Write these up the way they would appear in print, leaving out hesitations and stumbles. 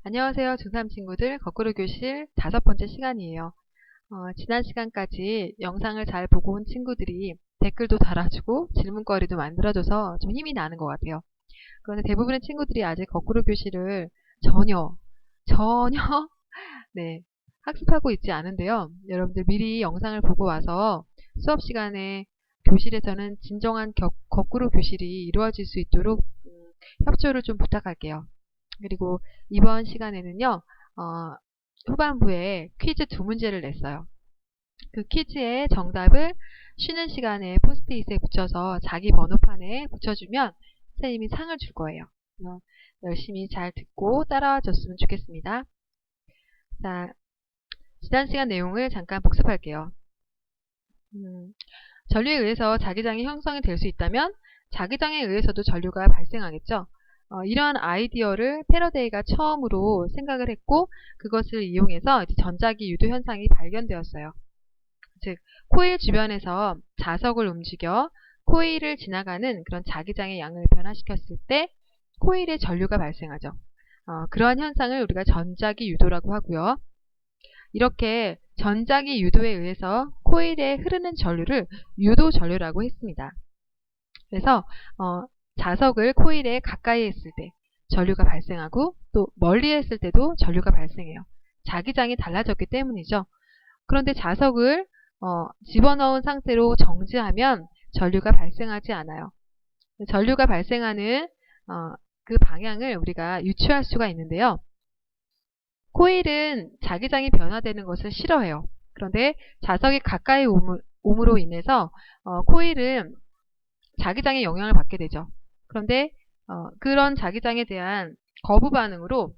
안녕하세요. 중3 친구들 거꾸로 교실 5번째 시간이에요. 지난 시간까지 영상을 잘 보고 온 친구들이 댓글도 달아주고 질문거리도 만들어줘서 좀 힘이 나는 것 같아요. 그런데 대부분의 친구들이 아직 거꾸로 교실을 전혀 네, 학습하고 있지 않은데요. 여러분들 미리 영상을 보고 와서 수업 시간에 교실에서는 진정한 거꾸로 교실이 이루어질 수 있도록 협조를 좀 부탁할게요. 그리고 이번 시간에는요, 후반부에 퀴즈 2문제를 냈어요. 그 퀴즈의 정답을 쉬는 시간에 포스트잇에 붙여서 자기 번호판에 붙여주면 선생님이 상을 줄 거예요. 열심히 잘 듣고 따라와 줬으면 좋겠습니다. 자, 지난 시간 내용을 잠깐 복습할게요. 전류에 의해서 자기장이 형성이 될 수 있다면 자기장에 의해서도 전류가 발생하겠죠. 이러한 아이디어를 패러데이가 처음으로 생각을 했고 그것을 이용해서 전자기 유도 현상이 발견되었어요. 즉 코일 주변에서 자석을 움직여 코일을 지나가는 그런 자기장의 양을 변화시켰을 때 코일에 전류가 발생하죠. 그러한 현상을 우리가 전자기 유도라고 하고요. 이렇게 전자기 유도에 의해서 코일에 흐르는 전류를 유도 전류라고 했습니다. 그래서 자석을 코일에 가까이 했을 때 전류가 발생하고 또 멀리 했을 때도 전류가 발생해요. 자기장이 달라졌기 때문이죠. 그런데 자석을 집어넣은 상태로 정지하면 전류가 발생하지 않아요. 전류가 발생하는 그 방향을 우리가 유추할 수가 있는데요. 코일은 자기장이 변화되는 것을 싫어해요. 그런데 자석이 가까이 옴으로 인해서 코일은 자기장에 영향을 받게 되죠. 그런데 그런 자기장에 대한 거부 반응으로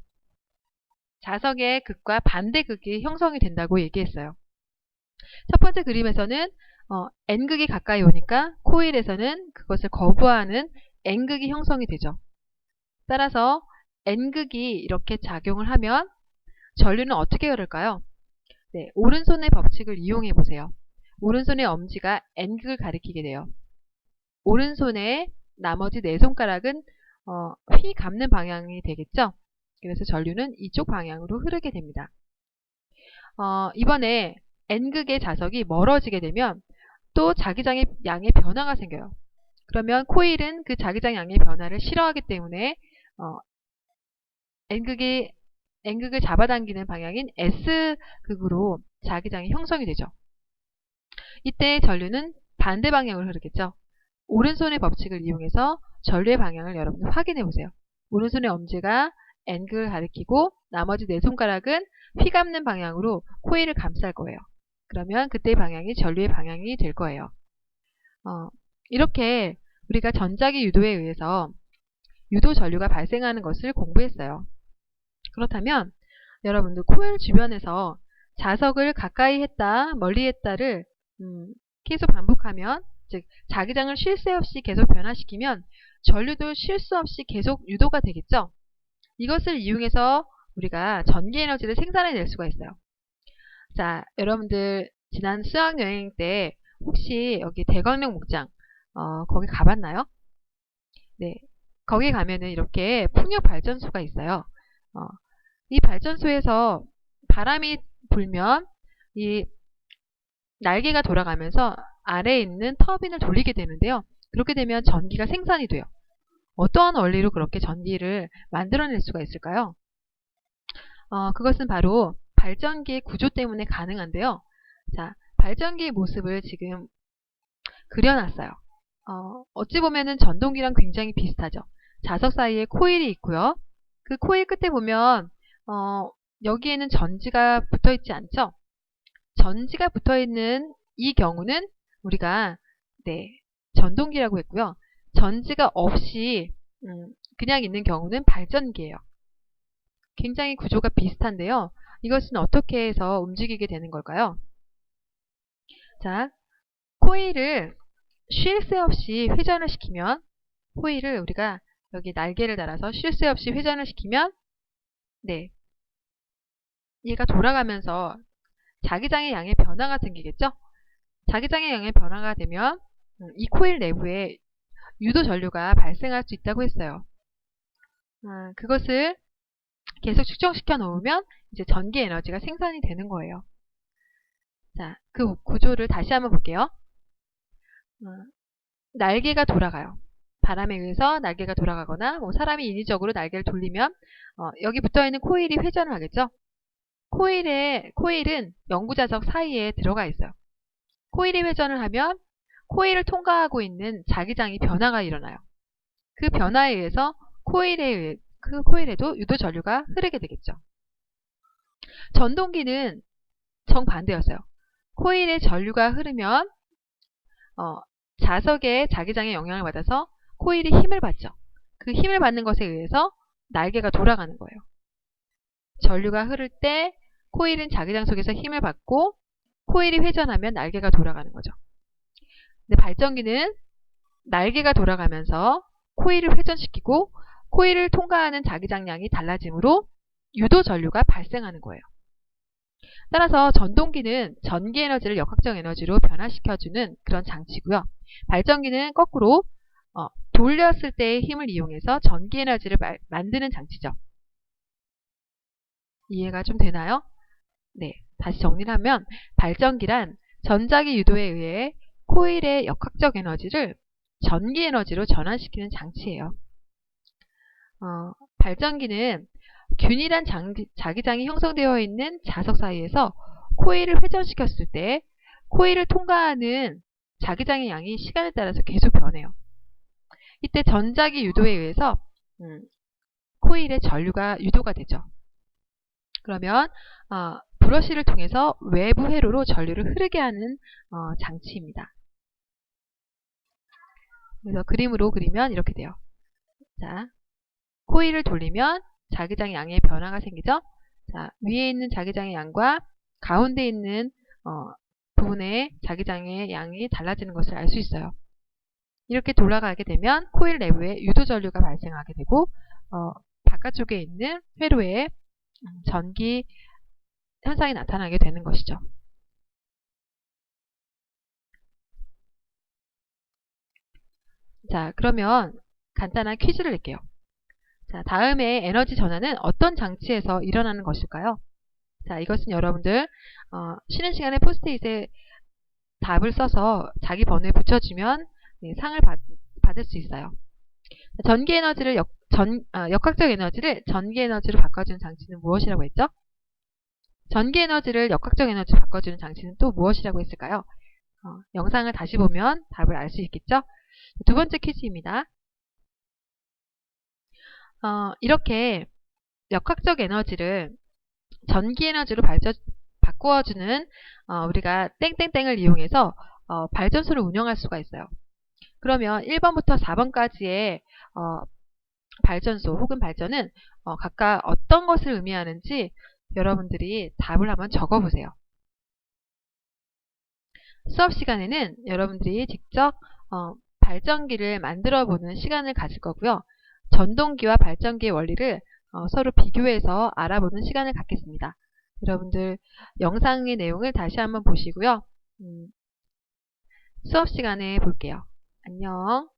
자석의 극과 반대 극이 형성이 된다고 얘기했어요. 첫 번째 그림에서는 N극이 가까이 오니까 코일에서는 그것을 거부하는 N극이 형성이 되죠. 따라서 N극이 이렇게 작용을 하면 전류는 어떻게 흐를까요? 네, 오른손의 법칙을 이용해 보세요. 오른손의 엄지가 N극을 가리키게 돼요. 오른손의 나머지 4손가락은 휘 감는 방향이 되겠죠? 그래서 전류는 이쪽 방향으로 흐르게 됩니다. 이번에 N극의 자석이 멀어지게 되면 또 자기장의 양의 변화가 생겨요. 그러면 코일은 그 자기장 양의 변화를 싫어하기 때문에 N극을 잡아당기는 방향인 S극으로 자기장이 형성이 되죠. 이때 전류는 반대 방향으로 흐르겠죠. 오른손의 법칙을 이용해서 전류의 방향을 여러분들 확인해 보세요. 오른손의 엄지가 N극을 가리키고 나머지 4손가락은 휘 감는 방향으로 코일을 감쌀 거예요. 그러면 그때의 방향이 전류의 방향이 될 거예요. 이렇게 우리가 전자기 유도에 의해서 유도 전류가 발생하는 것을 공부했어요. 그렇다면 여러분들 코일 주변에서 자석을 가까이 했다, 멀리 했다를 계속 반복하면, 즉 자기장을 쉴 새 없이 계속 변화시키면 전류도 쉴 수 없이 계속 유도가 되겠죠. 이것을 이용해서 우리가 전기 에너지를 생산해낼 수가 있어요. 자, 여러분들 지난 수학여행 때 혹시 여기 대광령 목장 거기 가봤나요? 네, 거기 가면은 이렇게 풍력 발전소가 있어요. 이 발전소에서 바람이 불면 이 날개가 돌아가면서 아래에 있는 터빈을 돌리게 되는데요. 그렇게 되면 전기가 생산이 돼요. 어떠한 원리로 그렇게 전기를 만들어낼 수가 있을까요? 그것은 바로 발전기의 구조 때문에 가능한데요. 자, 발전기의 모습을 지금 그려놨어요. 어찌 보면은 전동기랑 굉장히 비슷하죠. 자석 사이에 코일이 있고요. 그 코일 끝에 보면 여기에는 전지가 붙어있지 않죠? 전지가 붙어있는 이 경우는 우리가 전동기라고 했고요. 전지가 없이 그냥 있는 경우는 발전기예요. 굉장히 구조가 비슷한데요. 이것은 어떻게 해서 움직이게 되는 걸까요? 자, 코일을 쉴 새 없이 회전을 시키면 코일을 우리가 여기 날개를 달아서 쉴 새 없이 회전을 시키면 얘가 돌아가면서 자기장의 양의 변화가 생기겠죠? 자기장의 양의 변화가 되면 이 코일 내부에 유도 전류가 발생할 수 있다고 했어요. 그것을 계속 축적시켜 놓으면 이제 전기 에너지가 생산이 되는 거예요. 자, 그 구조를 다시 한번 볼게요. 날개가 돌아가요. 바람에 의해서 날개가 돌아가거나 사람이 인위적으로 날개를 돌리면 여기 붙어있는 코일이 회전을 하겠죠. 코일은 영구자석 사이에 들어가 있어요. 코일이 회전을 하면 코일을 통과하고 있는 자기장이 변화가 일어나요. 그 변화에 의해서 그 코일에도 유도전류가 흐르게 되겠죠. 전동기는 정반대였어요. 코일에 전류가 흐르면 자석의 자기장에 영향을 받아서 코일이 힘을 받죠. 그 힘을 받는 것에 의해서 날개가 돌아가는 거예요. 전류가 흐를 때 코일은 자기장 속에서 힘을 받고 코일이 회전하면 날개가 돌아가는 거죠. 근데 발전기는 날개가 돌아가면서 코일을 회전시키고 코일을 통과하는 자기장량이 달라지므로 유도전류가 발생하는 거예요. 따라서 전동기는 전기에너지를 역학적 에너지로 변화시켜주는 그런 장치고요. 발전기는 거꾸로 돌렸을 때의 힘을 이용해서 전기에너지를 만드는 장치죠. 이해가 좀 되나요? 네, 다시 정리를 하면 발전기란 전자기 유도에 의해 코일의 역학적 에너지를 전기에너지로 전환시키는 장치예요. 발전기는 균일한 자기장이 형성되어 있는 자석 사이에서 코일을 회전시켰을 때 코일을 통과하는 자기장의 양이 시간에 따라서 계속 변해요. 이때 전자기 유도에 의해서 코일의 전류가 유도가 되죠. 그러면 브러쉬를 통해서 외부 회로로 전류를 흐르게 하는 장치입니다. 그래서 그림으로 그리면 이렇게 돼요. 자, 코일을 돌리면 자기장의 양의 변화가 생기죠. 자, 위에 있는 자기장의 양과 가운데 있는 부분의 자기장의 양이 달라지는 것을 알 수 있어요. 이렇게 돌아가게 되면 코일 내부에 유도전류가 발생하게 되고 바깥쪽에 있는 회로에 전기 현상이 나타나게 되는 것이죠. 자, 그러면 간단한 퀴즈를 낼게요. 자, 다음에 에너지 전환은 어떤 장치에서 일어나는 것일까요? 자, 이것은 여러분들 쉬는 시간에 포스트잇에 답을 써서 자기 번호에 붙여주면 상을 받을 수 있어요. 전기 에너지를 역학적 에너지를 전기 에너지로 바꿔주는 장치는 무엇이라고 했죠? 전기 에너지를 역학적 에너지로 바꿔주는 장치는 또 무엇이라고 했을까요? 영상을 다시 보면 답을 알 수 있겠죠? 두 번째 퀴즈입니다. 이렇게 역학적 에너지를 전기 에너지로 바꾸어주는 우리가 땡땡땡을 이용해서 발전소를 운영할 수가 있어요. 그러면 1번부터 4번까지의 발전소 혹은 발전은 각각 어떤 것을 의미하는지 여러분들이 답을 한번 적어보세요. 수업 시간에는 여러분들이 직접 발전기를 만들어 보는 시간을 가질 거고요. 전동기와 발전기의 원리를 서로 비교해서 알아보는 시간을 갖겠습니다. 여러분들 영상의 내용을 다시 한번 보시고요. 수업 시간에 볼게요. 안녕.